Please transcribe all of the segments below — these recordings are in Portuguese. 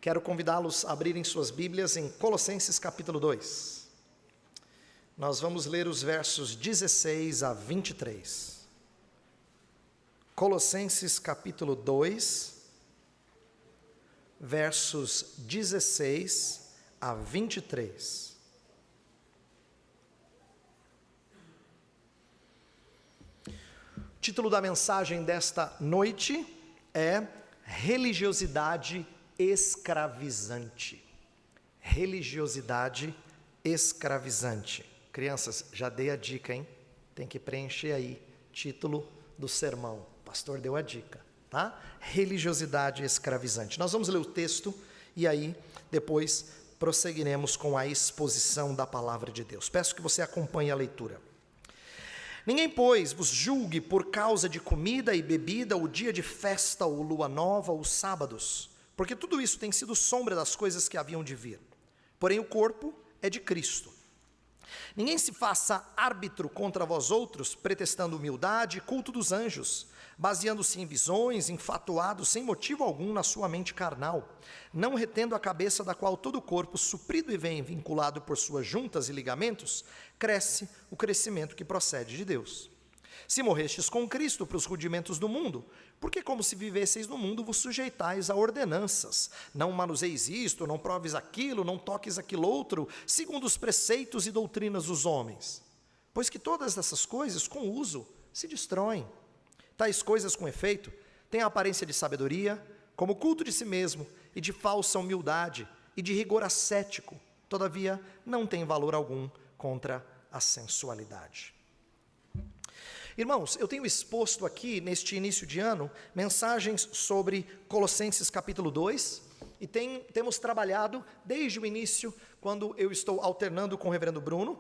Quero convidá-los a abrirem suas Bíblias em Colossenses capítulo 2. Nós vamos ler os versos 16 a 23. Colossenses capítulo 2, versos 16 a 23. O título da mensagem desta noite é Religiosidade escravizante. Religiosidade escravizante. Crianças, já dei a dica, hein? Tem que preencher aí, título do sermão. O pastor deu a dica, tá? Religiosidade escravizante. Nós vamos ler o texto e aí depois prosseguiremos com a exposição da palavra de Deus. Peço que você acompanhe a leitura. Ninguém, pois, vos julgue por causa de comida e bebida, ou dia de festa, ou lua nova, ou sábados, porque tudo isso tem sido sombra das coisas que haviam de vir. Porém o corpo é de Cristo. Ninguém se faça árbitro contra vós outros, pretextando humildade e culto dos anjos, baseando-se em visões, enfatuado sem motivo algum na sua mente carnal, não retendo a cabeça, da qual todo o corpo, suprido e bem vinculado por suas juntas e ligamentos, cresce o crescimento que procede de Deus. Se morrestes com Cristo para os rudimentos do mundo, porque como se vivesseis no mundo, vos sujeitais a ordenanças. Não manuseis isto, não proves aquilo, não toques aquilo outro, segundo os preceitos e doutrinas dos homens. Pois que todas essas coisas, com uso, se destroem. Tais coisas, com efeito, têm a aparência de sabedoria, como culto de si mesmo, e de falsa humildade, e de rigor ascético. Todavia, não tem valor algum contra a sensualidade. Irmãos, eu tenho exposto aqui, neste início de ano, mensagens sobre Colossenses capítulo 2, e temos trabalhado desde o início, quando eu estou alternando com o reverendo Bruno,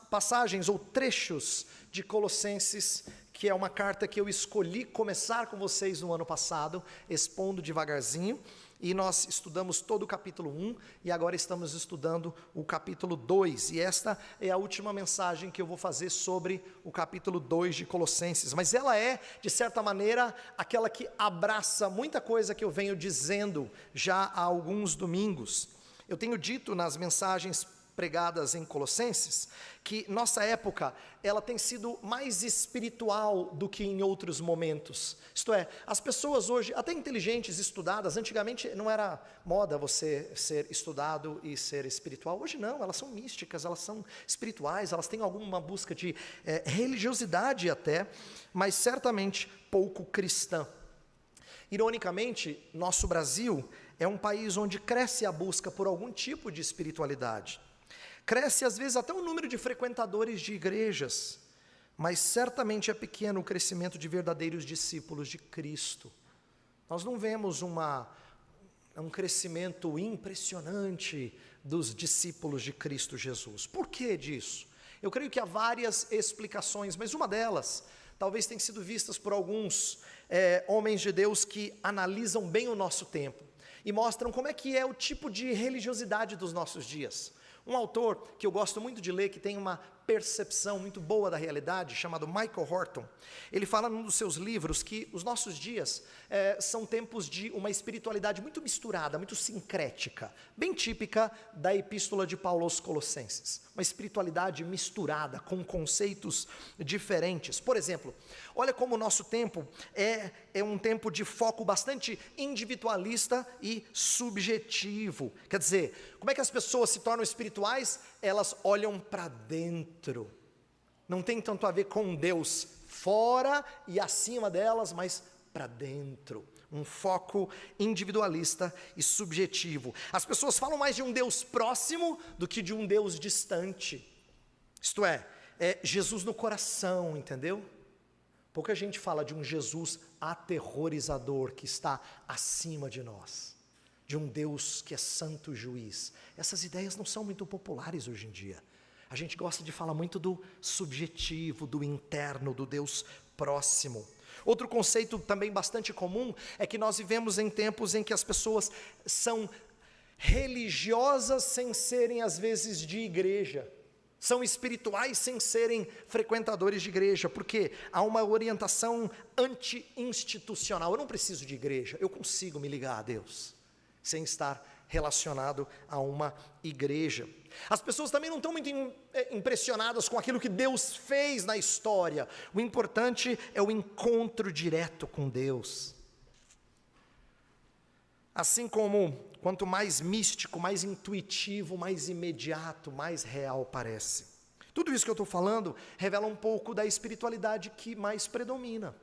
passagens ou trechos de Colossenses, que é uma carta que eu escolhi começar com vocês no ano passado, expondo devagarzinho, e nós estudamos todo o capítulo 1, e agora estamos estudando o capítulo 2, e esta é a última mensagem que eu vou fazer sobre o capítulo 2 de Colossenses, mas ela é, de certa maneira, aquela que abraça muita coisa que eu venho dizendo já há alguns domingos. Eu tenho dito nas mensagens pregadas em Colossenses, que nossa época, ela tem sido mais espiritual do que em outros momentos. Isto é, as pessoas hoje, até inteligentes, estudadas, antigamente não era moda você ser estudado e ser espiritual, hoje não, elas são místicas, elas são espirituais, elas têm alguma busca de religiosidade até, mas certamente pouco cristã. Ironicamente, nosso Brasil é um país onde cresce a busca por algum tipo de espiritualidade. Cresce às vezes até o número de frequentadores de igrejas, mas certamente é pequeno o crescimento de verdadeiros discípulos de Cristo. Nós não vemos um crescimento impressionante dos discípulos de Cristo Jesus. Por que disso? Eu creio que há várias explicações, mas uma delas talvez tenha sido vistas por alguns homens de Deus que analisam bem o nosso tempo e mostram como é que é o tipo de religiosidade dos nossos dias. Um autor que eu gosto muito de ler, que tem uma percepção muito boa da realidade, chamado Michael Horton, ele fala num dos seus livros que os nossos dias são tempos de uma espiritualidade muito misturada, muito sincrética, bem típica da epístola de Paulo aos Colossenses, uma espiritualidade misturada, com conceitos diferentes. Por exemplo, olha como o nosso tempo é um tempo de foco bastante individualista e subjetivo. Quer dizer, como é que as pessoas se tornam espirituais? Elas olham para dentro. Não tem tanto a ver com Deus fora e acima delas, mas para dentro. Um foco individualista e subjetivo. As pessoas falam mais de um Deus próximo do que de um Deus distante. Isto é Jesus no coração, entendeu? Pouca gente fala de um Jesus aterrorizador que está acima de nós, de um Deus que é santo juiz. Essas ideias não são muito populares hoje em dia. A gente gosta de falar muito do subjetivo, do interno, do Deus próximo. Outro conceito também bastante comum é que nós vivemos em tempos em que as pessoas são religiosas sem serem às vezes de igreja. São espirituais sem serem frequentadores de igreja, porque há uma orientação anti-institucional. Eu não preciso de igreja, eu consigo me ligar a Deus. sem estar relacionado a uma igreja. As pessoas também não estão muito impressionadas com aquilo que Deus fez na história. O importante é o encontro direto com Deus. Assim como quanto mais místico, mais intuitivo, mais imediato, mais real parece. Tudo isso que eu estou falando revela um pouco da espiritualidade que mais predomina.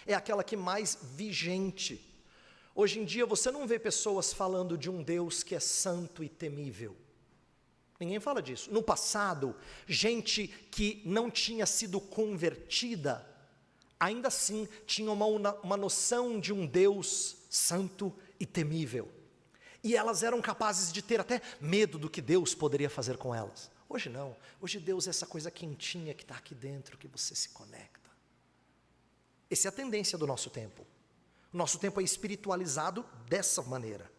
É aquela que mais vigente. Hoje em dia você não vê pessoas falando de um Deus que é santo e temível. Ninguém fala disso. No passado, gente que não tinha sido convertida, ainda assim tinha uma noção de um Deus santo e temível. E elas eram capazes de ter até medo do que Deus poderia fazer com elas. Hoje não. Hoje Deus é essa coisa quentinha que está aqui dentro, que você se conecta. Essa é a tendência do nosso tempo. O nosso tempo é espiritualizado dessa maneira.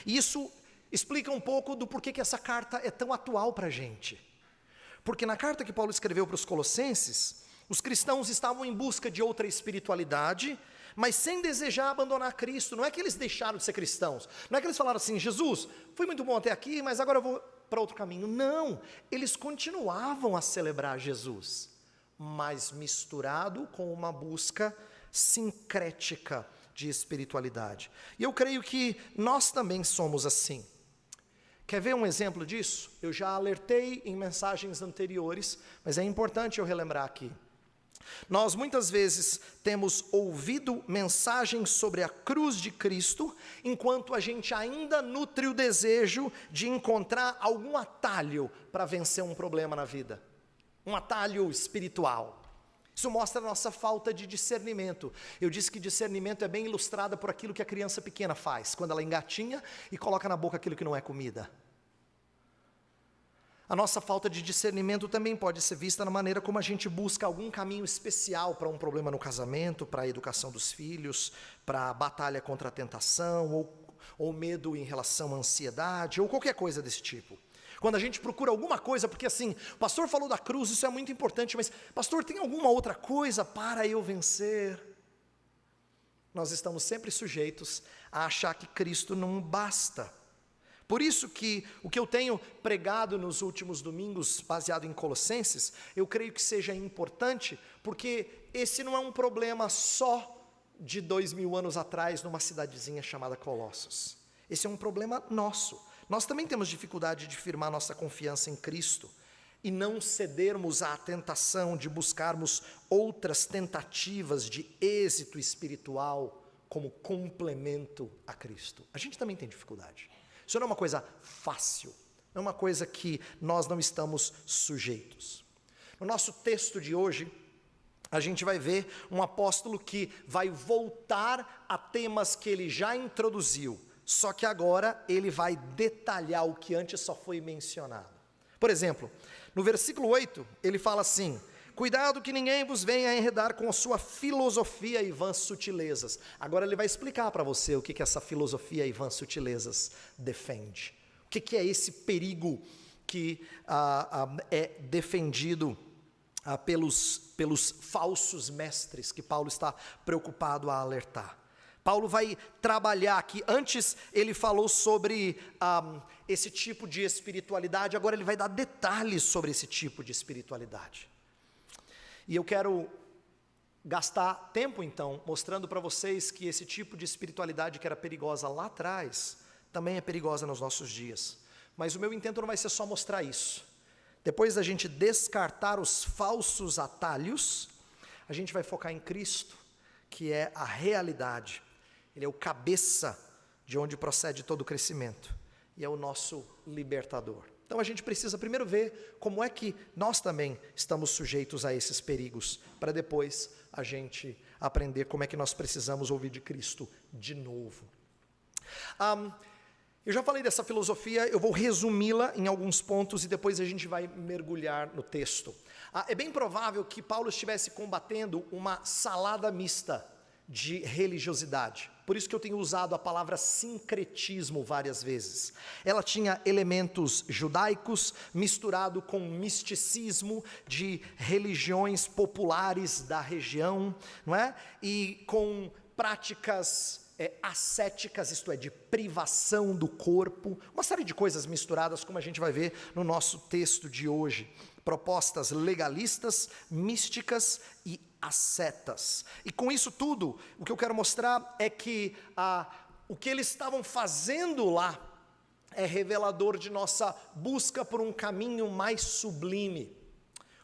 E isso explica um pouco do porquê que essa carta é tão atual para a gente. Porque na carta que Paulo escreveu para os Colossenses, os cristãos estavam em busca de outra espiritualidade, mas sem desejar abandonar Cristo. Não é que eles deixaram de ser cristãos, não é que eles falaram assim: Jesus, foi muito bom até aqui, mas agora eu vou para outro caminho. Não, eles continuavam a celebrar Jesus, mas misturado com uma busca sincrética de espiritualidade. E eu creio que nós também somos assim. Quer ver um exemplo disso? Eu já alertei em mensagens anteriores, mas é importante eu relembrar aqui. Nós muitas vezes temos ouvido mensagens sobre a cruz de Cristo, enquanto a gente ainda nutre o desejo de encontrar algum atalho para vencer um problema na vida, um atalho espiritual. Isso mostra a nossa falta de discernimento. Eu disse que discernimento é bem ilustrado por aquilo que a criança pequena faz, quando ela engatinha e coloca na boca aquilo que não é comida. A nossa falta de discernimento também pode ser vista na maneira como a gente busca algum caminho especial para um problema no casamento, para a educação dos filhos, para a batalha contra a tentação, ou medo em relação à ansiedade, ou qualquer coisa desse tipo. Quando a gente procura alguma coisa, porque assim, o pastor falou da cruz, isso é muito importante, mas pastor, tem alguma outra coisa para eu vencer? Nós estamos sempre sujeitos a achar que Cristo não basta. Por isso que o que eu tenho pregado nos últimos domingos, baseado em Colossenses, eu creio que seja importante, porque esse não é um problema só de 2000 anos atrás, numa cidadezinha chamada Colossos. Esse é um problema nosso. Nós também temos dificuldade de firmar nossa confiança em Cristo e não cedermos à tentação de buscarmos outras tentativas de êxito espiritual como complemento a Cristo. A gente também tem dificuldade. Isso não é uma coisa fácil, não é uma coisa que nós não estamos sujeitos. No nosso texto de hoje, a gente vai ver um apóstolo que vai voltar a temas que ele já introduziu, só que agora ele vai detalhar o que antes só foi mencionado. Por exemplo, no versículo 8, ele fala assim: cuidado que ninguém vos venha enredar com a sua filosofia e vãs sutilezas. Agora ele vai explicar para você o que essa filosofia e vãs sutilezas defende. O que é esse perigo que é defendido pelos falsos mestres que Paulo está preocupado a alertar. Paulo vai trabalhar aqui. Antes ele falou sobre esse tipo de espiritualidade, agora ele vai dar detalhes sobre esse tipo de espiritualidade. E eu quero gastar tempo, então, mostrando para vocês que esse tipo de espiritualidade que era perigosa lá atrás, também é perigosa nos nossos dias. Mas o meu intento não vai ser só mostrar isso. Depois da gente descartar os falsos atalhos, a gente vai focar em Cristo, que é a realidade. Ele é o cabeça de onde procede todo o crescimento. E é o nosso libertador. Então a gente precisa primeiro ver como é que nós também estamos sujeitos a esses perigos, para depois a gente aprender como é que nós precisamos ouvir de Cristo de novo. Eu já falei dessa filosofia, eu vou resumi-la em alguns pontos e depois a gente vai mergulhar no texto. É bem provável que Paulo estivesse combatendo uma salada mista de religiosidade. Por isso que eu tenho usado a palavra sincretismo várias vezes. Ela tinha elementos judaicos misturado com misticismo de religiões populares da região, não é? E com práticas ascéticas, isto é, de privação do corpo, uma série de coisas misturadas, como a gente vai ver no nosso texto de hoje. Propostas legalistas, místicas e ascetas. E com isso tudo, o que eu quero mostrar é que o que eles estavam fazendo lá é revelador de nossa busca por um caminho mais sublime.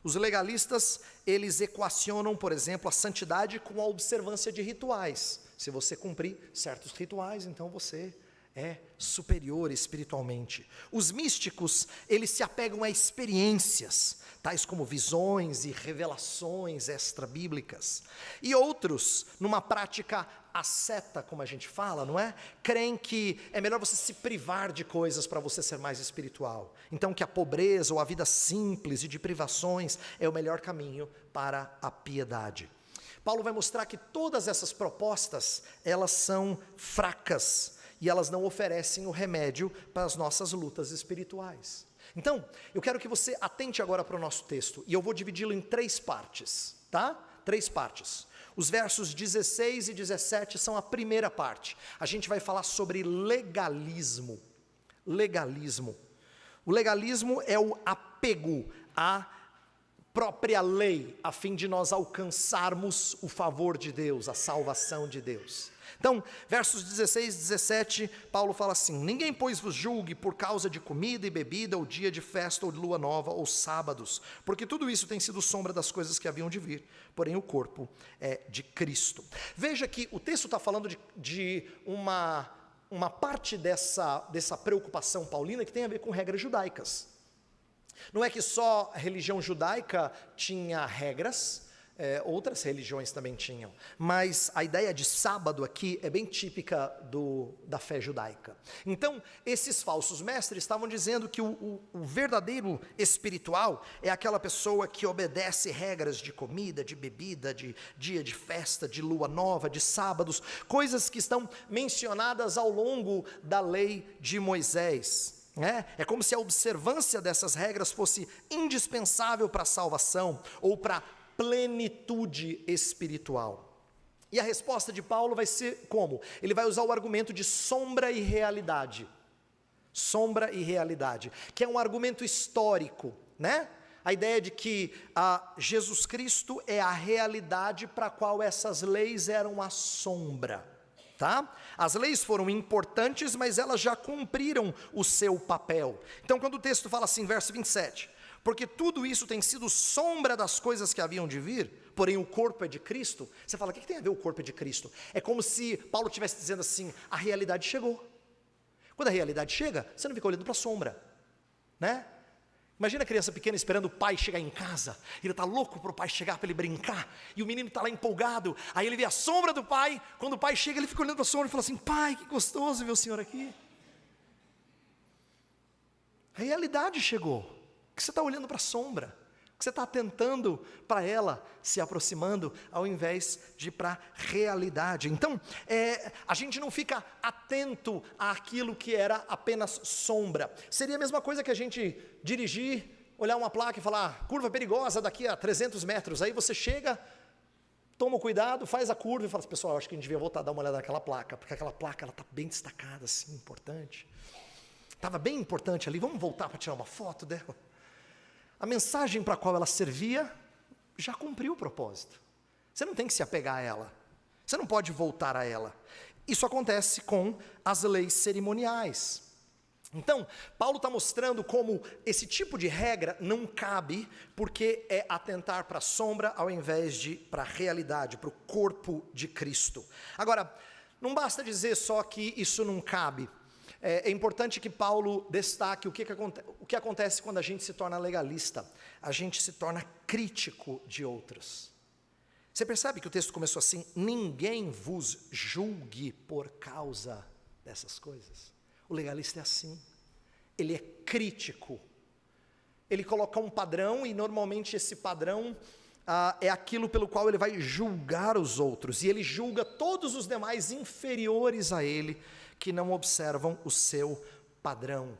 Os legalistas, eles equacionam, por exemplo, a santidade com a observância de rituais. Se você cumprir certos rituais, então você é superior espiritualmente. Os místicos, eles se apegam a experiências, tais como visões e revelações extra-bíblicas. E outros, numa prática asceta, como a gente fala, não é? Creem que é melhor você se privar de coisas para você ser mais espiritual. Então que a pobreza ou a vida simples e de privações é o melhor caminho para a piedade. Paulo vai mostrar que todas essas propostas, elas são fracas e elas não oferecem o remédio para as nossas lutas espirituais. Então, eu quero que você atente agora para o nosso texto, e eu vou dividi-lo em 3 partes, tá? 3 partes. Os versos 16 e 17 são a primeira parte. A gente vai falar sobre legalismo. Legalismo. O legalismo é o apego à própria lei, a fim de nós alcançarmos o favor de Deus, a salvação de Deus. Então, versos 16 e 17, Paulo fala assim: ninguém, pois, vos julgue por causa de comida e bebida, ou dia de festa, ou de lua nova, ou sábados, porque tudo isso tem sido sombra das coisas que haviam de vir, porém o corpo é de Cristo. Veja que o texto está falando de uma parte dessa preocupação paulina que tem a ver com regras judaicas. Não é que só a religião judaica tinha regras, outras religiões também tinham, mas a ideia de sábado aqui é bem típica da fé judaica. Então, esses falsos mestres estavam dizendo que o verdadeiro espiritual é aquela pessoa que obedece regras de comida, de bebida, de dia de festa, de lua nova, de sábados, coisas que estão mencionadas ao longo da lei de Moisés. É como se a observância dessas regras fosse indispensável para a salvação ou para a plenitude espiritual. E a resposta de Paulo vai ser como? Ele vai usar o argumento de sombra e realidade. Sombra e realidade, que é um argumento histórico, né? A ideia de que Jesus Cristo é a realidade para a qual essas leis eram a sombra. Tá? As leis foram importantes, mas elas já cumpriram o seu papel. Então, quando o texto fala assim, verso 27, porque tudo isso tem sido sombra das coisas que haviam de vir, porém o corpo é de Cristo, você fala, o que tem a ver o corpo é de Cristo? É como se Paulo estivesse dizendo assim, a realidade chegou. Quando a realidade chega, você não fica olhando para a sombra, né? Imagina a criança pequena esperando o pai chegar em casa, ele está louco para o pai chegar para ele brincar, e o menino está lá empolgado, aí ele vê a sombra do pai, quando o pai chega ele fica olhando para a sombra e fala assim, pai, que gostoso ver o senhor aqui. A realidade chegou, que você está olhando para a sombra, que você está atentando para ela, se aproximando, ao invés de ir para a realidade. Então, a gente não fica atento àquilo que era apenas sombra. Seria a mesma coisa que a gente dirigir, olhar uma placa e falar, curva perigosa daqui a 300 metros. Aí você chega, toma o cuidado, faz a curva e fala assim, pessoal, acho que a gente devia voltar a dar uma olhada naquela placa, porque aquela placa está bem destacada, assim, importante. Estava bem importante ali, vamos voltar para tirar uma foto dela. A mensagem para a qual ela servia já cumpriu o propósito. Você não tem que se apegar a ela. Você não pode voltar a ela. Isso acontece com as leis cerimoniais. Então, Paulo está mostrando como esse tipo de regra não cabe, porque é atentar para a sombra ao invés de para a realidade, para o corpo de Cristo. Agora, não basta dizer só que isso não cabe. É importante que Paulo destaque o que acontece quando a gente se torna legalista. A gente se torna crítico de outros. Você percebe que o texto começou assim, ninguém vos julgue por causa dessas coisas. O legalista é assim, ele é crítico. Ele coloca um padrão e normalmente esse padrão é aquilo pelo qual ele vai julgar os outros. E ele julga todos os demais inferiores a ele, que não observam o seu padrão.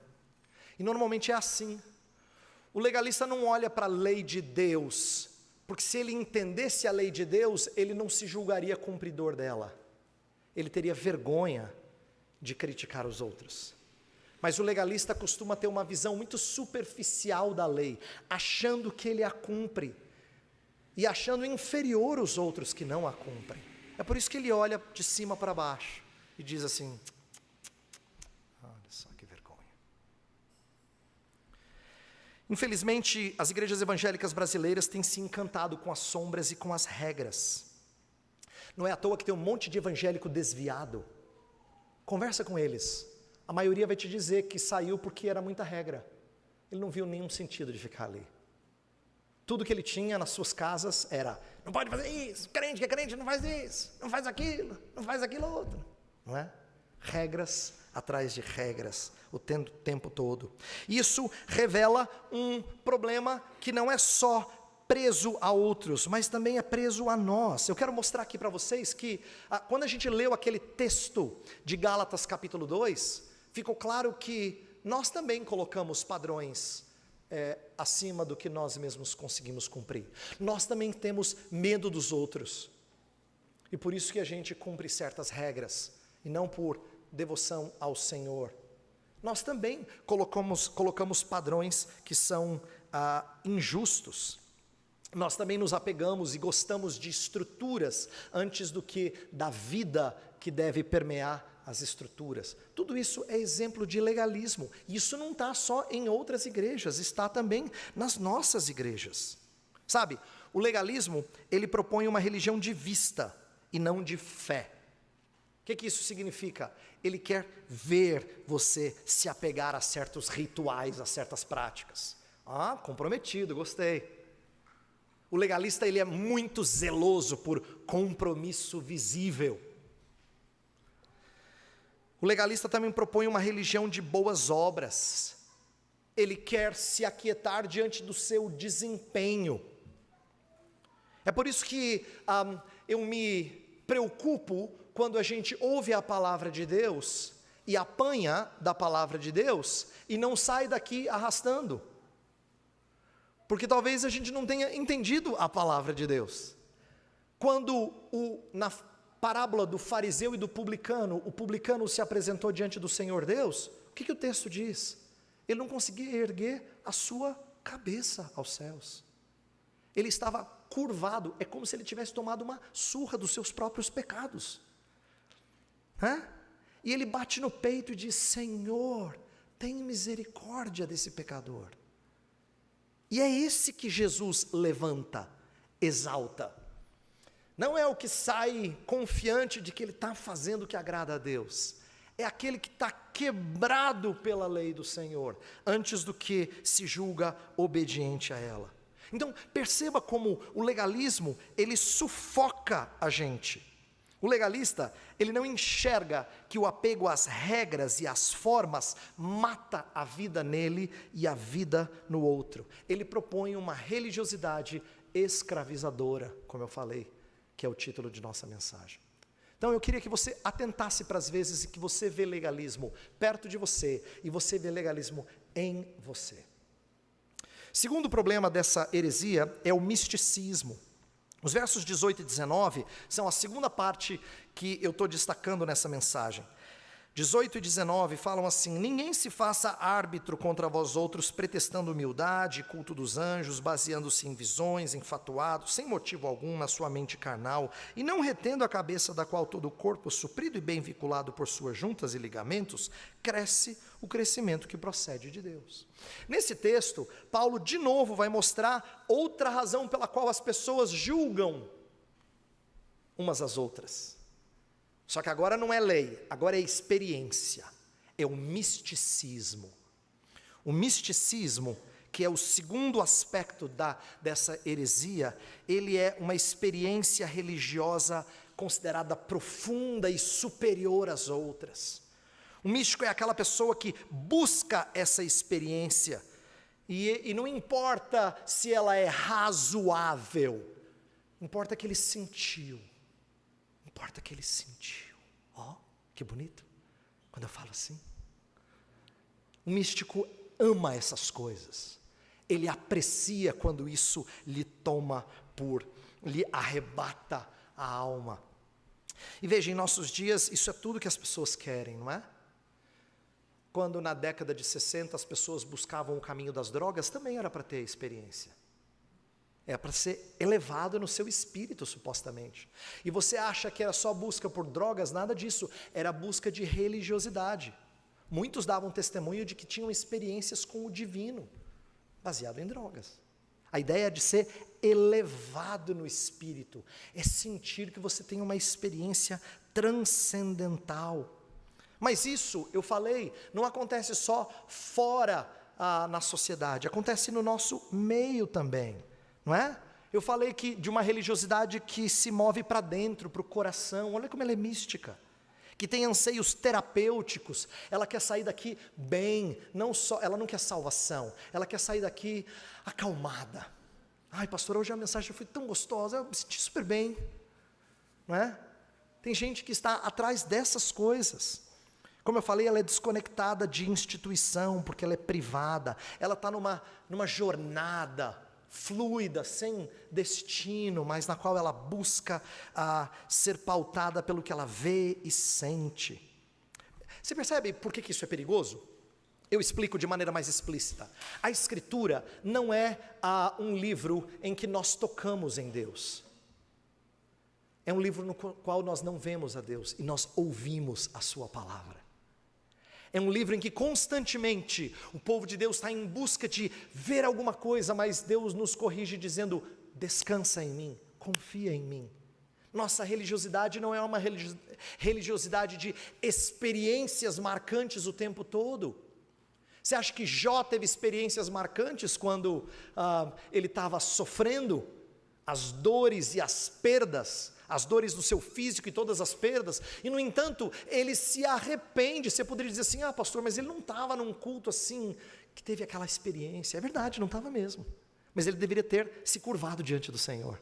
E normalmente é assim. O legalista não olha para a lei de Deus, porque se ele entendesse a lei de Deus, ele não se julgaria cumpridor dela. ele teria vergonha de criticar os outros. Mas o legalista costuma ter uma visão muito superficial da lei, achando que ele a cumpre e achando inferior os outros que não a cumprem. É por isso que ele olha de cima para baixo e diz assim: olha só que vergonha. Infelizmente, as igrejas evangélicas brasileiras têm se encantado com as sombras e com as regras. Não é à toa que tem um monte de evangélico desviado. Conversa com eles. A maioria vai te dizer que saiu porque era muita regra. Ele não viu nenhum sentido de ficar ali. Tudo que ele tinha nas suas casas era: não pode fazer isso, crente que é crente não faz isso, não faz aquilo outro. Não é? Regras atrás de regras o tempo todo. Isso revela um problema que não é só preso a outros, mas também é preso a nós. Eu quero mostrar aqui para vocês que quando a gente leu aquele texto de Gálatas capítulo 2, ficou claro que nós também colocamos padrões acima do que nós mesmos conseguimos cumprir. Nós também temos medo dos outros, e por isso que a gente cumpre certas regras, e não por devoção ao Senhor. Nós também colocamos padrões que são injustos. Nós também nos apegamos e gostamos de estruturas antes do que da vida que deve permear as estruturas. Tudo isso é exemplo de legalismo. Isso não está só em outras igrejas, está também nas nossas igrejas. Sabe, o legalismo, ele propõe uma religião de vista e não de fé. O que isso significa? Ele quer ver você se apegar a certos rituais, a certas práticas. Comprometido, gostei. O legalista, ele é muito zeloso por compromisso visível. O legalista também propõe uma religião de boas obras. Ele quer se aquietar diante do seu desempenho. É por isso que eu me preocupo quando a gente ouve a palavra de Deus e apanha da palavra de Deus e não sai daqui arrastando. Porque talvez a gente não tenha entendido a palavra de Deus. Quando na parábola do fariseu e do publicano, o publicano se apresentou diante do Senhor Deus, o que o texto diz? Ele não conseguia erguer a sua cabeça aos céus. Ele estava curvado, é como se ele tivesse tomado uma surra dos seus próprios pecados. E ele bate no peito e diz: Senhor, tem misericórdia desse pecador. E é esse que Jesus levanta, exalta. Não é o que sai confiante de que ele está fazendo o que agrada a Deus. É aquele que está quebrado pela lei do Senhor, antes do que se julga obediente a ela. Então, perceba como o legalismo, ele sufoca a gente. O legalista, ele não enxerga que o apego às regras e às formas mata a vida nele e a vida no outro. Ele propõe uma religiosidade escravizadora, como eu falei, que é o título de nossa mensagem. Então eu queria que você atentasse para as vezes em que você vê legalismo perto de você e você vê legalismo em você. Segundo problema dessa heresia é o misticismo. Os versos 18 e 19 são a segunda parte que eu estou destacando nessa mensagem. 18 e 19 falam assim: ninguém se faça árbitro contra vós outros, pretextando humildade, culto dos anjos, baseando-se em visões, enfatuado, sem motivo algum na sua mente carnal, e não retendo a cabeça, da qual todo o corpo, suprido e bem vinculado por suas juntas e ligamentos, cresce o crescimento que procede de Deus. Nesse texto, Paulo de novo vai mostrar outra razão pela qual as pessoas julgam umas às outras. Só que agora não é lei, agora é experiência, é o misticismo. O misticismo, que é o segundo aspecto dessa heresia, ele é uma experiência religiosa considerada profunda e superior às outras. O místico é aquela pessoa que busca essa experiência, e não importa se ela é razoável, importa que ele sentiu. Importa que ele sentiu. Que bonito, quando eu falo assim. O místico ama essas coisas. Ele aprecia quando isso lhe arrebata a alma. E veja, em nossos dias, isso é tudo que as pessoas querem, não é? Quando na década de 60 as pessoas buscavam o caminho das drogas, também era para ter experiência. É para ser elevado no seu espírito, supostamente. E você acha que era só busca por drogas? Nada disso. Era busca de religiosidade. Muitos davam testemunho de que tinham experiências com o divino, baseado em drogas. A ideia de ser elevado no espírito é sentir que você tem uma experiência transcendental. Mas isso, eu falei, não acontece só fora na sociedade, acontece no nosso meio também. Não é? Eu falei que de uma religiosidade que se move para dentro, para o coração. Olha como ela é mística, que tem anseios terapêuticos. Ela quer sair daqui bem, ela não quer salvação, ela quer sair daqui acalmada. Ai, pastor, hoje a mensagem foi tão gostosa, eu me senti super bem, não é? Tem gente que está atrás dessas coisas. Como eu falei, ela é desconectada de instituição, porque ela é privada. Ela está numa jornada fluida, sem destino, mas na qual ela busca ser pautada pelo que ela vê e sente. Você percebe por que isso é perigoso? Eu explico de maneira mais explícita. A Escritura não é um livro em que nós tocamos em Deus. É um livro no qual nós não vemos a Deus e nós ouvimos a sua palavra. É um livro em que constantemente o povo de Deus está em busca de ver alguma coisa, mas Deus nos corrige dizendo: descansa em mim, confia em mim. Nossa religiosidade não é uma religiosidade de experiências marcantes o tempo todo. Você acha que Jó teve experiências marcantes quando ele estava sofrendo as dores e as perdas, as dores do seu físico e todas as perdas, e no entanto, ele se arrepende? Você poderia dizer assim: pastor, mas ele não estava num culto assim, que teve aquela experiência. É verdade, não estava mesmo, mas ele deveria ter se curvado diante do Senhor,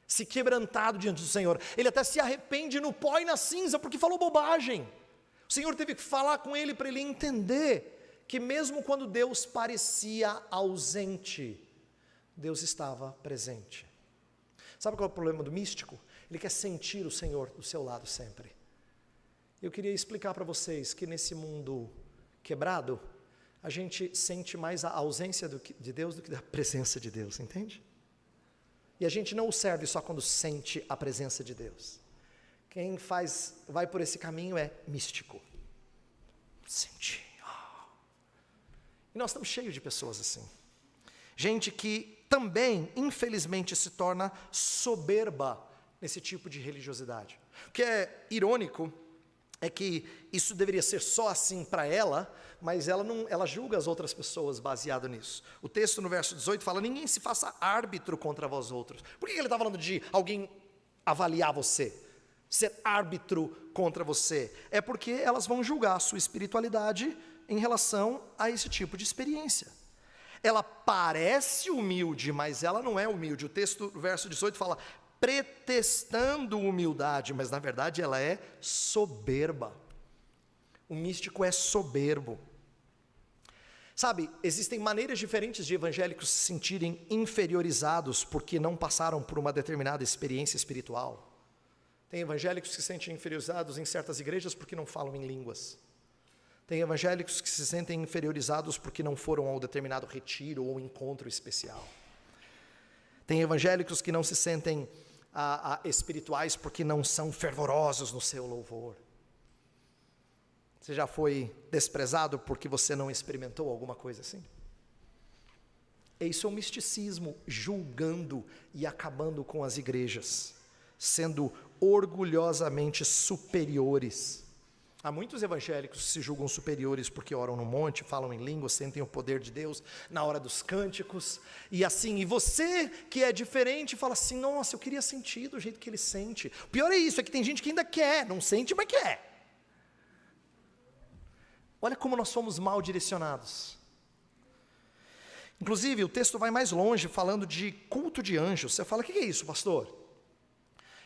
se quebrantado diante do Senhor. Ele até se arrepende no pó e na cinza, porque falou bobagem. O Senhor teve que falar com ele, para ele entender que mesmo quando Deus parecia ausente, Deus estava presente. Sabe qual é o problema do místico? Ele quer sentir o Senhor do seu lado sempre. Eu queria explicar para vocês que nesse mundo quebrado, a gente sente mais a ausência de Deus do que a presença de Deus, entende? E a gente não o serve só quando sente a presença de Deus. Quem vai por esse caminho é místico. Sentir. E nós estamos cheios de pessoas assim. Gente que também, infelizmente, se torna soberba nesse tipo de religiosidade. O que é irônico é que isso deveria ser só assim para ela, mas ela julga as outras pessoas baseado nisso. O texto no verso 18 fala: ninguém se faça árbitro contra vós outros. Por que ele está falando de alguém avaliar você, ser árbitro contra você? É porque elas vão julgar a sua espiritualidade em relação a esse tipo de experiência. Ela parece humilde, mas ela não é humilde. O texto, verso 18 fala: pretextando humildade, mas na verdade ela é soberba. O místico é soberbo. Sabe, existem maneiras diferentes de evangélicos se sentirem inferiorizados porque não passaram por uma determinada experiência espiritual. Tem evangélicos que se sentem inferiorizados em certas igrejas porque não falam em línguas. Tem evangélicos que se sentem inferiorizados porque não foram a um determinado retiro ou encontro especial. Tem evangélicos que não se sentem espirituais porque não são fervorosos no seu louvor. Você já foi desprezado porque você não experimentou alguma coisa assim? Isso é um misticismo, julgando e acabando com as igrejas, sendo orgulhosamente superiores. Há muitos evangélicos que se julgam superiores porque oram no monte, falam em línguas, sentem o poder de Deus na hora dos cânticos, e assim, e você que é diferente fala assim: nossa, eu queria sentir do jeito que ele sente. O pior é isso, é que tem gente que ainda quer, não sente, mas quer. Olha como nós somos mal direcionados. Inclusive, o texto vai mais longe, falando de culto de anjos. Você fala: o que é isso, pastor?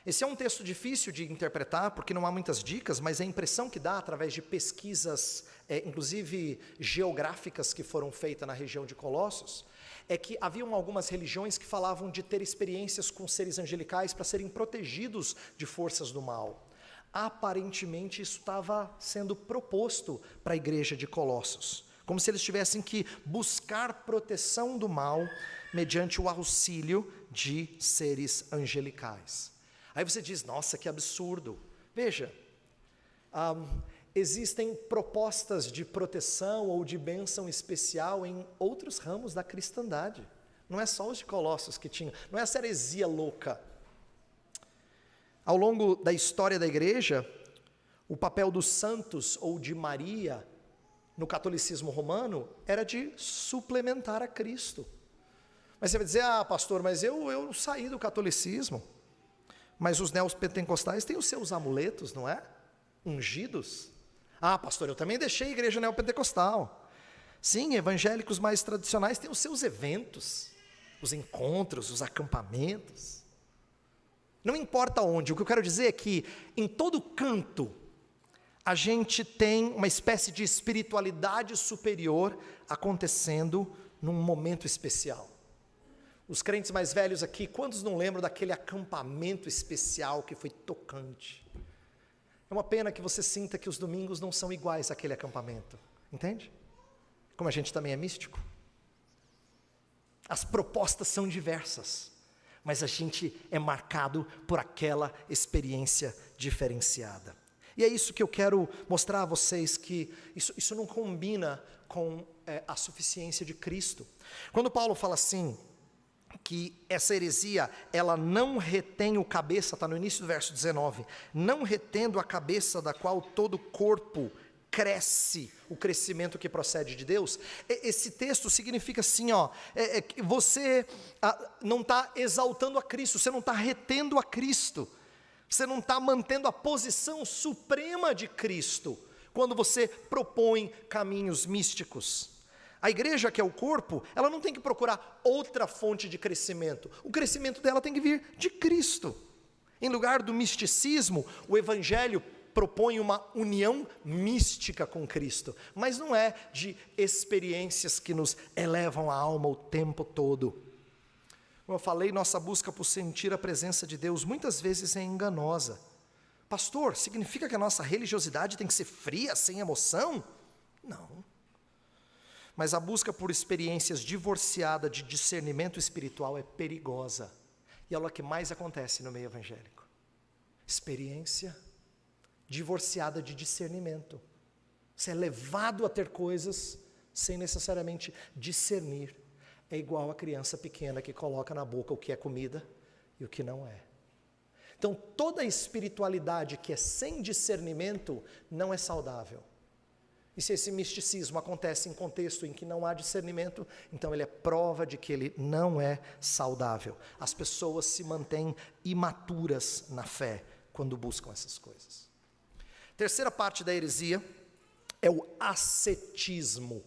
Esse é um texto difícil de interpretar, porque não há muitas dicas, mas a impressão que dá através de pesquisas, inclusive geográficas, que foram feitas na região de Colossos, é que haviam algumas religiões que falavam de ter experiências com seres angelicais para serem protegidos de forças do mal. aparentemente isso estava sendo proposto para a igreja de Colossos, como se eles tivessem que buscar proteção do mal mediante o auxílio de seres angelicais. Aí você diz, nossa, que absurdo. Veja, existem propostas de proteção ou de bênção especial em outros ramos da cristandade. Não é só os de Colossos que tinham, não é essa heresia louca. Ao longo da história da igreja, o papel dos santos ou de Maria no catolicismo romano era de suplementar a Cristo. Mas você vai dizer, pastor, mas eu saí do catolicismo. Mas os neopentecostais têm os seus amuletos, não é? Ungidos. Pastor, eu também deixei a igreja neopentecostal. Sim, evangélicos mais tradicionais têm os seus eventos, os encontros, os acampamentos. Não importa onde, o que eu quero dizer é que em todo canto a gente tem uma espécie de espiritualidade superior acontecendo num momento especial. Os crentes mais velhos aqui, quantos não lembram daquele acampamento especial que foi tocante? É uma pena que você sinta que os domingos não são iguais àquele acampamento, entende? Como a gente também é místico. As propostas são diversas, mas a gente é marcado por aquela experiência diferenciada. E é isso que eu quero mostrar a vocês, que isso não combina com a suficiência de Cristo. Quando Paulo fala assim, que essa heresia, ela não retém o cabeça, está no início do verso 19, não retendo a cabeça da qual todo o corpo cresce, o crescimento que procede de Deus. Esse texto significa assim, que você não está exaltando a Cristo, você não está retendo a Cristo, você não está mantendo a posição suprema de Cristo, quando você propõe caminhos místicos. A igreja, que é o corpo, ela não tem que procurar outra fonte de crescimento. O crescimento dela tem que vir de Cristo. Em lugar do misticismo, o evangelho propõe uma união mística com Cristo, mas não é de experiências que nos elevam a alma o tempo todo. Como eu falei, nossa busca por sentir a presença de Deus muitas vezes é enganosa. Pastor, significa que a nossa religiosidade tem que ser fria, sem emoção? Não. Mas a busca por experiências divorciada de discernimento espiritual é perigosa. E é o que mais acontece no meio evangélico. Experiência divorciada de discernimento. Você é levado a ter coisas sem necessariamente discernir. É igual a criança pequena que coloca na boca o que é comida e o que não é. Então, toda espiritualidade que é sem discernimento não é saudável. E se esse misticismo acontece em contexto em que não há discernimento, então ele é prova de que ele não é saudável. As pessoas se mantêm imaturas na fé quando buscam essas coisas. Terceira parte da heresia é o ascetismo.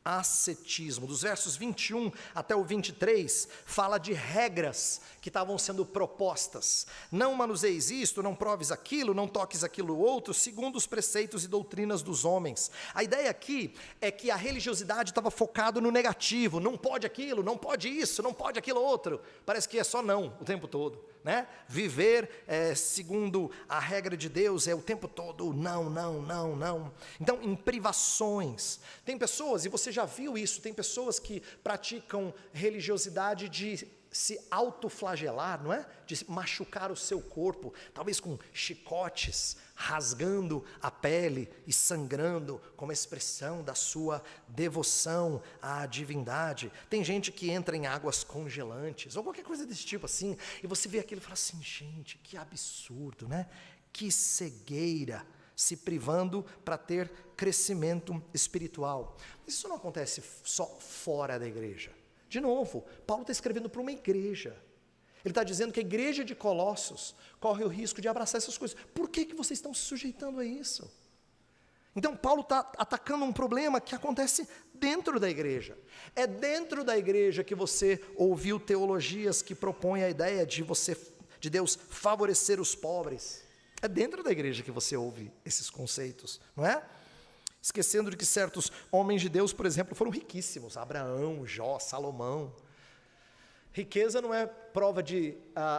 Ascetismo, dos versos 21 até o 23, fala de regras que estavam sendo propostas. Não manuseis isto, não proves aquilo, não toques aquilo outro, segundo os preceitos e doutrinas dos homens. A ideia aqui é que a religiosidade estava focada no negativo, não pode aquilo, não pode isso, não pode aquilo outro. Parece que é só não o tempo todo, né? Viver segundo a regra de Deus é o tempo todo não, não, não, não. Então, em privações, tem pessoas, e você já viu isso, tem pessoas que praticam religiosidade de se autoflagelar, não é? De machucar o seu corpo, talvez com chicotes, rasgando a pele e sangrando, como expressão da sua devoção à divindade. Tem gente que entra em águas congelantes, ou qualquer coisa desse tipo assim, e você vê aquilo e fala assim, gente, que absurdo, né? Que cegueira, se privando para ter crescimento espiritual. Mas isso não acontece só fora da igreja. De novo, Paulo está escrevendo para uma igreja. Ele está dizendo que a igreja de Colossos corre o risco de abraçar essas coisas. Por que vocês estão se sujeitando a isso? Então Paulo está atacando um problema que acontece dentro da igreja. É dentro da igreja que você ouviu teologias que propõem a ideia de Deus favorecer os pobres. É dentro da igreja que você ouve esses conceitos, não é? Esquecendo de que certos homens de Deus, por exemplo, foram riquíssimos. Abraão, Jó, Salomão. Riqueza não é prova de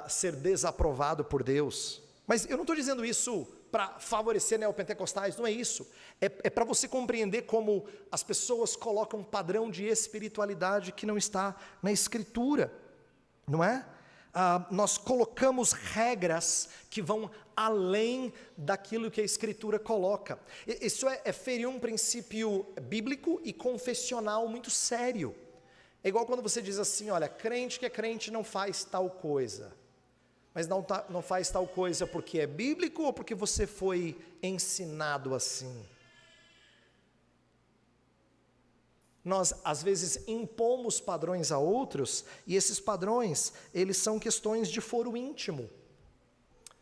ser desaprovado por Deus. Mas eu não estou dizendo isso para favorecer neopentecostais, não é isso. É para você compreender como as pessoas colocam um padrão de espiritualidade que não está na Escritura, não é? Nós colocamos regras que vão além daquilo que a Escritura coloca. Isso é ferir um princípio bíblico e confessional muito sério. É igual quando você diz assim, olha, crente que é crente não faz tal coisa. Mas não faz tal coisa porque é bíblico ou porque você foi ensinado assim? Nós, às vezes, impomos padrões a outros, e esses padrões, eles são questões de foro íntimo.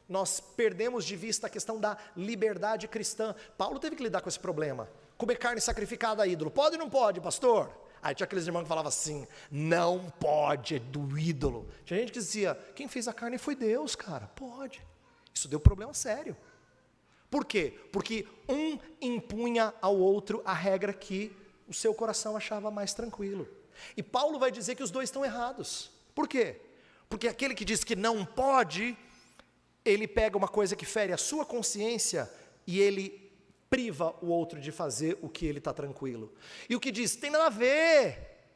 Nós perdemos de vista a questão da liberdade cristã. Paulo teve que lidar com esse problema. Comer carne sacrificada a ídolo, pode ou não pode, pastor? Aí tinha aqueles irmãos que falavam assim, não pode, é do ídolo. Tinha gente que dizia, quem fez a carne foi Deus, cara, pode. Isso deu problema sério. Por quê? Porque um impunha ao outro a regra que o seu coração achava mais tranquilo. E Paulo vai dizer que os dois estão errados. Por quê? Porque aquele que diz que não pode, ele pega uma coisa que fere a sua consciência e ele priva o outro de fazer o que ele está tranquilo. E o que diz, tem nada a ver,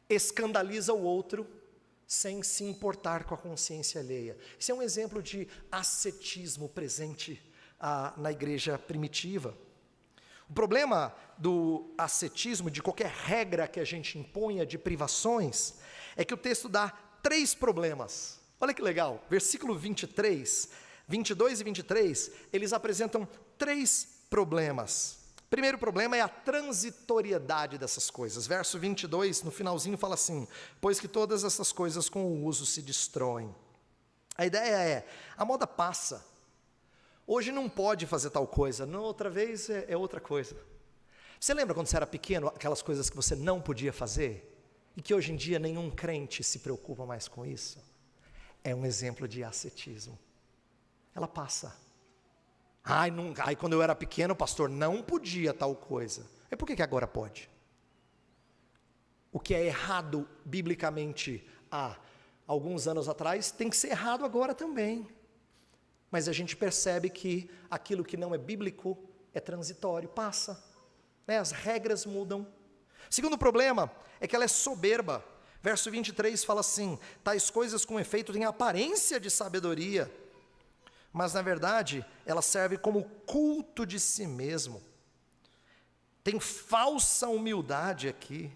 escandaliza o outro sem se importar com a consciência alheia. Isso é um exemplo de ascetismo presente na igreja primitiva. O problema do ascetismo, de qualquer regra que a gente imponha de privações, é que o texto dá 3 problemas. Olha que legal, versículo 23, 22 e 23, eles apresentam 3 problemas. Primeiro problema é a transitoriedade dessas coisas. Verso 22, no finalzinho, fala assim, pois que todas essas coisas com o uso se destroem. A ideia é, a moda passa. Hoje não pode fazer tal coisa, não, outra vez é outra coisa. Você lembra quando você era pequeno, aquelas coisas que você não podia fazer? E que hoje em dia nenhum crente se preocupa mais com isso? É um exemplo de ascetismo. Ela passa. Ai, quando eu era pequeno, pastor, não podia tal coisa. E por que agora pode? O que é errado biblicamente há alguns anos atrás, tem que ser errado agora também. Mas a gente percebe que aquilo que não é bíblico é transitório, passa. As regras mudam. Segundo problema é que ela é soberba. Verso 23 fala assim, tais coisas com efeito têm aparência de sabedoria, mas na verdade ela serve como culto de si mesmo. Tem falsa humildade aqui.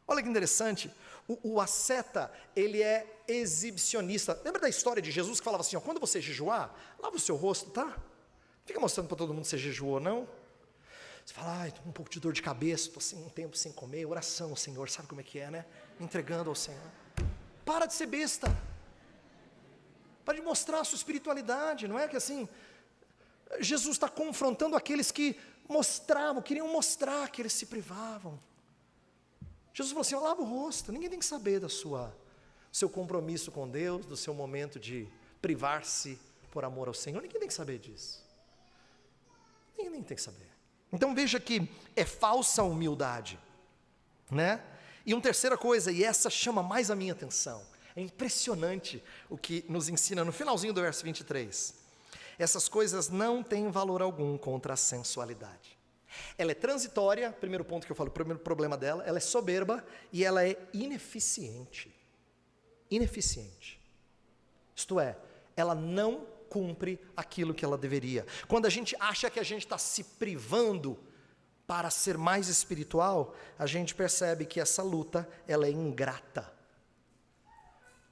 Olha que interessante, o asceta, ele é exibicionista. Lembra da história de Jesus que falava assim, ó, quando você jejuar, lava o seu rosto, tá? Fica mostrando para todo mundo se você jejuou ou não. Você fala, ai, estou com um pouco de dor de cabeça, estou assim, um tempo sem comer, oração, Senhor, sabe como é que é, né? Entregando ao Senhor. Para de ser besta. Para de mostrar a sua espiritualidade, não é que assim, Jesus está confrontando aqueles que queriam mostrar que eles se privavam. Jesus falou assim, lava o rosto, ninguém tem que saber do seu compromisso com Deus, do seu momento de privar-se por amor ao Senhor, ninguém tem que saber disso. Ninguém tem que saber. Então veja que é falsa humildade, né? E uma terceira coisa, e essa chama mais a minha atenção, é impressionante o que nos ensina no finalzinho do verso 23. Essas coisas não têm valor algum contra a sensualidade. Ela é transitória, primeiro ponto que eu falo, o primeiro problema dela, ela é soberba e ela é ineficiente. Ineficiente. Isto é, ela não cumpre aquilo que ela deveria. Quando a gente acha que a gente está se privando para ser mais espiritual, a gente percebe que essa luta, ela é ingrata.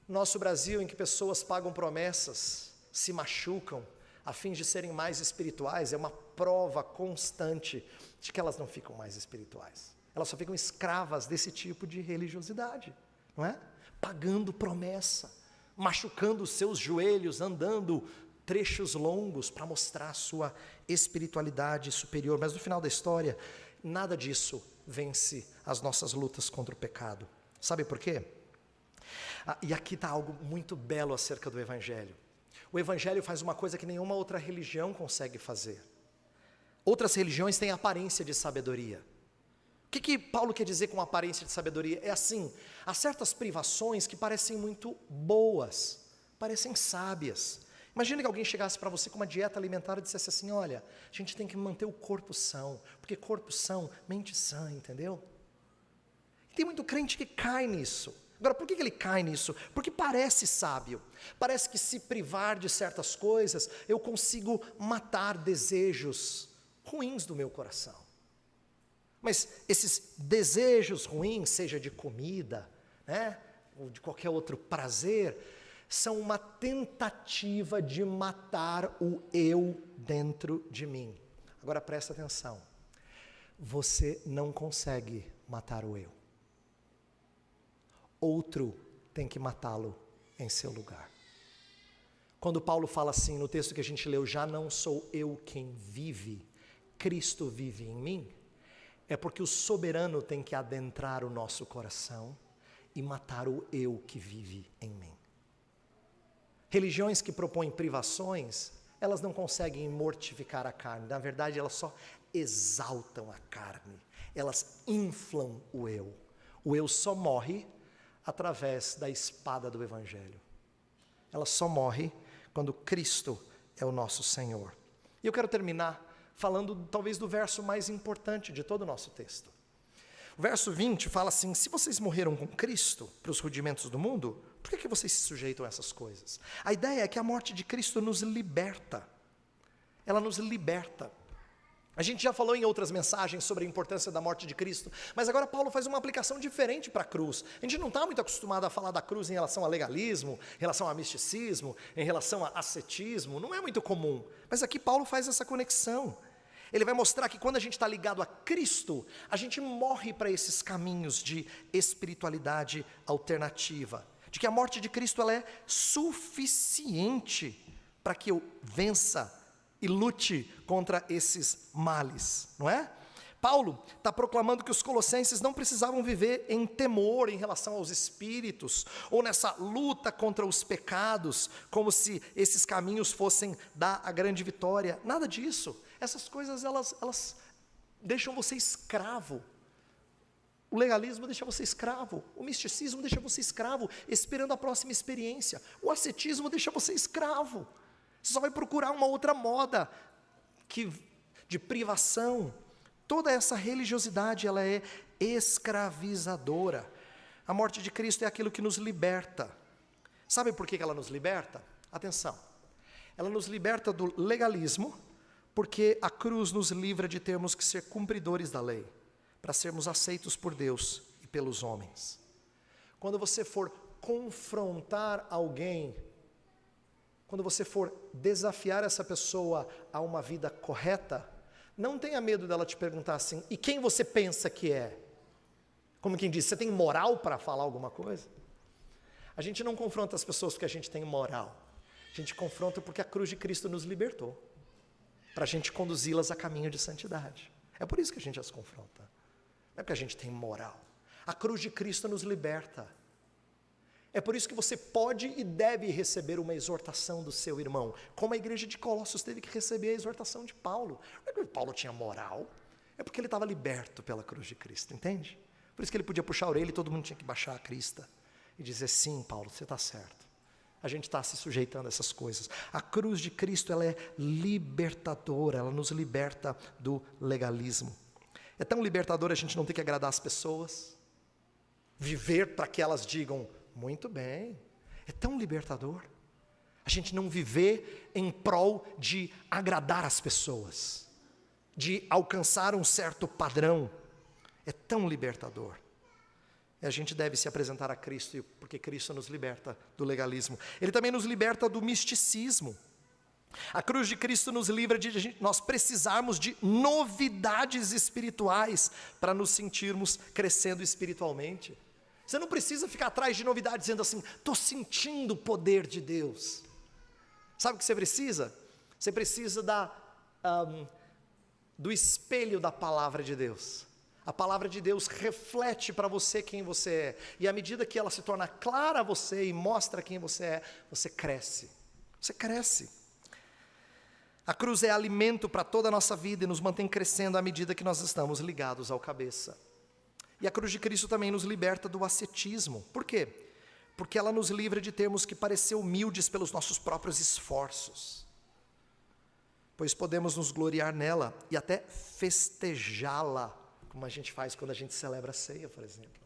Nosso Brasil, em que pessoas pagam promessas, se machucam, a fim de serem mais espirituais, é uma prova constante de que elas não ficam mais espirituais. Elas só ficam escravas desse tipo de religiosidade, não é? Pagando promessa, machucando os seus joelhos, andando trechos longos para mostrar a sua espiritualidade superior. Mas no final da história, nada disso vence as nossas lutas contra o pecado. Sabe por quê? E aqui está algo muito belo acerca do Evangelho. O Evangelho faz uma coisa que nenhuma outra religião consegue fazer. Outras religiões têm aparência de sabedoria. O que Paulo quer dizer com aparência de sabedoria? É assim, há certas privações que parecem muito boas, parecem sábias. Imagina que alguém chegasse para você com uma dieta alimentar e dissesse assim: olha, a gente tem que manter o corpo são, porque corpo são, mente sã, entendeu? E tem muito crente que cai nisso. Agora, por que ele cai nisso? Porque parece sábio, parece que se privar de certas coisas, eu consigo matar desejos ruins do meu coração. Mas esses desejos ruins, seja de comida, né, ou de qualquer outro prazer, são uma tentativa de matar o eu dentro de mim. Agora presta atenção, você não consegue matar o eu. Outro tem que matá-lo em seu lugar. Quando Paulo fala assim no texto que a gente leu, já não sou eu quem vive, Cristo vive em mim, é porque o soberano tem que adentrar o nosso coração e matar o eu que vive em mim. Religiões que propõem privações, elas não conseguem mortificar a carne, na verdade elas só exaltam a carne, elas inflam o eu. O eu só morre através da espada do Evangelho. Ela só morre quando Cristo é o nosso Senhor. E eu quero terminar falando talvez do verso mais importante de todo o nosso texto. O verso 20 fala assim: se vocês morreram com Cristo para os rudimentos do mundo, por que vocês se sujeitam a essas coisas? A ideia é que a morte de Cristo nos liberta. Ela nos liberta. A gente já falou em outras mensagens sobre a importância da morte de Cristo, mas agora Paulo faz uma aplicação diferente para a cruz. A gente não está muito acostumado a falar da cruz em relação a legalismo, em relação a misticismo, em relação a ascetismo, não é muito comum. Mas aqui Paulo faz essa conexão. Ele vai mostrar que quando a gente está ligado a Cristo, a gente morre para esses caminhos de espiritualidade alternativa. De que a morte de Cristo ela é suficiente para que eu vença e lute contra esses males, não é? Paulo está proclamando que os colossenses não precisavam viver em temor em relação aos espíritos, ou nessa luta contra os pecados, como se esses caminhos fossem dar a grande vitória. Nada disso. Essas coisas, elas deixam você escravo. O legalismo deixa você escravo, o misticismo deixa você escravo, esperando a próxima experiência. O ascetismo deixa você escravo. Você só vai procurar uma outra moda de privação. Toda essa religiosidade, ela é escravizadora. A morte de Cristo é aquilo que nos liberta. Sabe por que ela nos liberta? Atenção. Ela nos liberta do legalismo, porque a cruz nos livra de termos que ser cumpridores da lei, para sermos aceitos por Deus e pelos homens. Quando você for confrontar alguém, quando você for desafiar essa pessoa a uma vida correta, não tenha medo dela te perguntar assim: e quem você pensa que é? Como quem diz, você tem moral para falar alguma coisa? A gente não confronta as pessoas porque a gente tem moral. A gente confronta porque a cruz de Cristo nos libertou, para a gente conduzi-las a caminho de santidade. É por isso que a gente as confronta. Não é porque a gente tem moral. A cruz de Cristo nos liberta. É por isso que você pode e deve receber uma exortação do seu irmão, como a igreja de Colossos teve que receber a exortação de Paulo. Não é porque Paulo tinha moral, é porque ele estava liberto pela cruz de Cristo, entende? Por isso que ele podia puxar a orelha e todo mundo tinha que baixar a crista e dizer: sim, Paulo, você está certo. A gente está se sujeitando a essas coisas. A cruz de Cristo, ela é libertadora, ela nos liberta do legalismo. É tão libertadora a gente não ter que agradar as pessoas, viver para que elas digam: muito bem. É tão libertador a gente não viver em prol de agradar as pessoas, de alcançar um certo padrão. É tão libertador. E a gente deve se apresentar a Cristo, porque Cristo nos liberta do legalismo. Ele também nos liberta do misticismo. A cruz de Cristo nos livra de nós precisarmos de novidades espirituais para nos sentirmos crescendo espiritualmente. Você não precisa ficar atrás de novidades dizendo assim: estou sentindo o poder de Deus. Sabe o que você precisa? Você precisa do espelho da palavra de Deus. A palavra de Deus reflete para você quem você é. E à medida que ela se torna clara a você e mostra quem você é, você cresce. Você cresce. A cruz é alimento para toda a nossa vida e nos mantém crescendo à medida que nós estamos ligados ao cabeça. E a cruz de Cristo também nos liberta do ascetismo. Por quê? porque ela nos livra de termos que parecer humildes pelos nossos próprios esforços, pois podemos nos gloriar nela e até festejá-la, como a gente faz quando a gente celebra a ceia, por exemplo.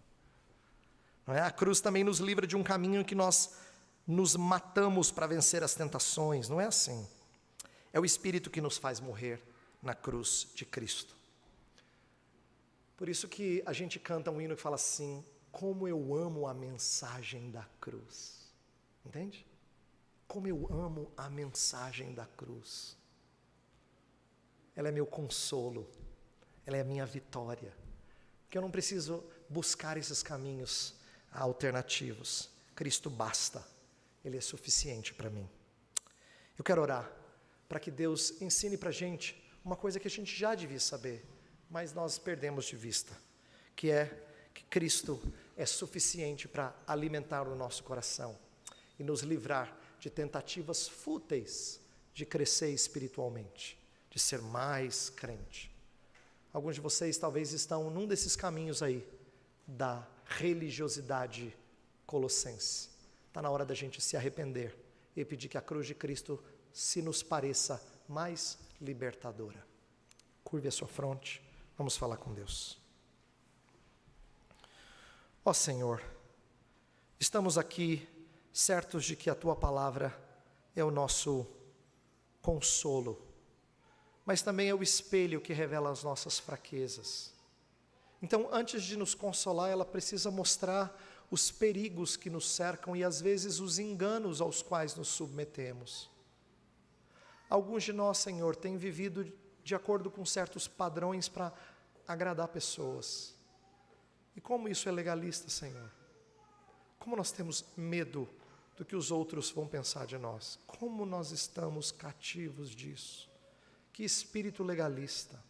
Não é? A cruz também nos livra de um caminho em que nós nos matamos para vencer as tentações, não é assim. É o Espírito que nos faz morrer na cruz de Cristo. Por isso que a gente canta um hino que fala assim: como eu amo a mensagem da cruz. Entende? Como eu amo a mensagem da cruz. Ela é meu consolo, ela é a minha vitória, porque eu não preciso buscar esses caminhos alternativos. Cristo basta, Ele é suficiente para mim. Eu quero orar para que Deus ensine para a gente uma coisa que a gente já devia saber, mas nós perdemos de vista, que é que Cristo é suficiente para alimentar o nosso coração e nos livrar de tentativas fúteis de crescer espiritualmente, de ser mais crente. Alguns de vocês talvez estão num desses caminhos aí, da religiosidade colossense. Está na hora da gente se arrepender e pedir que a cruz de Cristo se nos pareça mais libertadora. Curve a sua fronte, vamos falar com Deus. Ó Senhor, estamos aqui certos de que a Tua palavra é o nosso consolo, mas também é o espelho que revela as nossas fraquezas. Então, antes de nos consolar, ela precisa mostrar os perigos que nos cercam e às vezes os enganos aos quais nos submetemos. Alguns de nós, Senhor, têm vivido de acordo com certos padrões para agradar pessoas. E como isso é legalista, Senhor? Como nós temos medo do que os outros vão pensar de nós? Como nós estamos cativos disso? Que espírito legalista.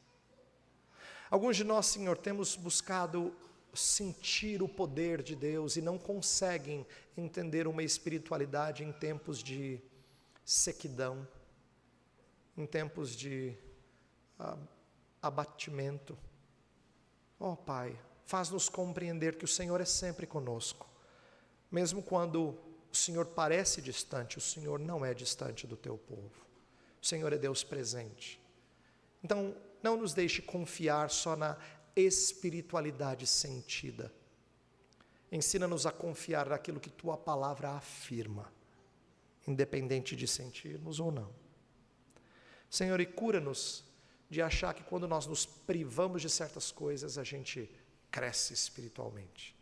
Alguns de nós, Senhor, temos buscado sentir o poder de Deus e não conseguem entender uma espiritualidade em tempos de sequidão, em tempos de abatimento. Ó Pai, faz-nos compreender que o Senhor é sempre conosco. Mesmo quando o Senhor parece distante, o Senhor não é distante do Teu povo. O Senhor é Deus presente. Então, não nos deixe confiar só na espiritualidade sentida. Ensina-nos a confiar naquilo que Tua palavra afirma, independente de sentirmos ou não. Senhor, e cura-nos de achar que quando nós nos privamos de certas coisas, a gente cresce espiritualmente.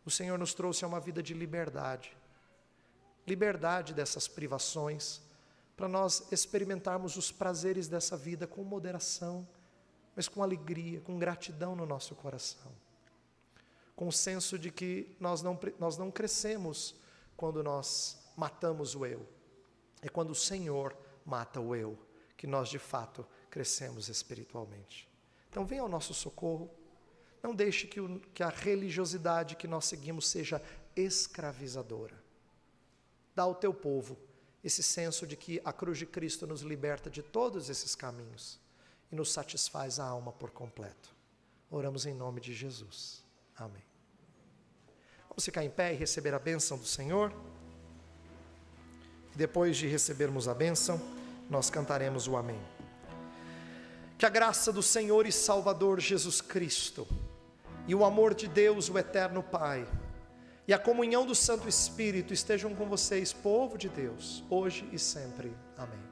O Senhor nos trouxe a uma vida de liberdade. Liberdade dessas privações, para nós experimentarmos os prazeres dessa vida com moderação, mas com alegria, com gratidão no nosso coração. Com o senso de que nós não crescemos quando nós matamos o eu. É quando o Senhor mata o eu, que nós de fato crescemos espiritualmente. Então venha ao nosso socorro. Não deixe que a religiosidade que nós seguimos seja escravizadora. Dá ao Teu povo esse senso de que a cruz de Cristo nos liberta de todos esses caminhos e nos satisfaz a alma por completo. Oramos em nome de Jesus. Amém. Vamos ficar em pé e receber a bênção do Senhor. E depois de recebermos a bênção, nós cantaremos o amém. Que a graça do Senhor e Salvador Jesus Cristo, e o amor de Deus, o eterno Pai, e a comunhão do Santo Espírito estejam com vocês, povo de Deus, hoje e sempre. Amém.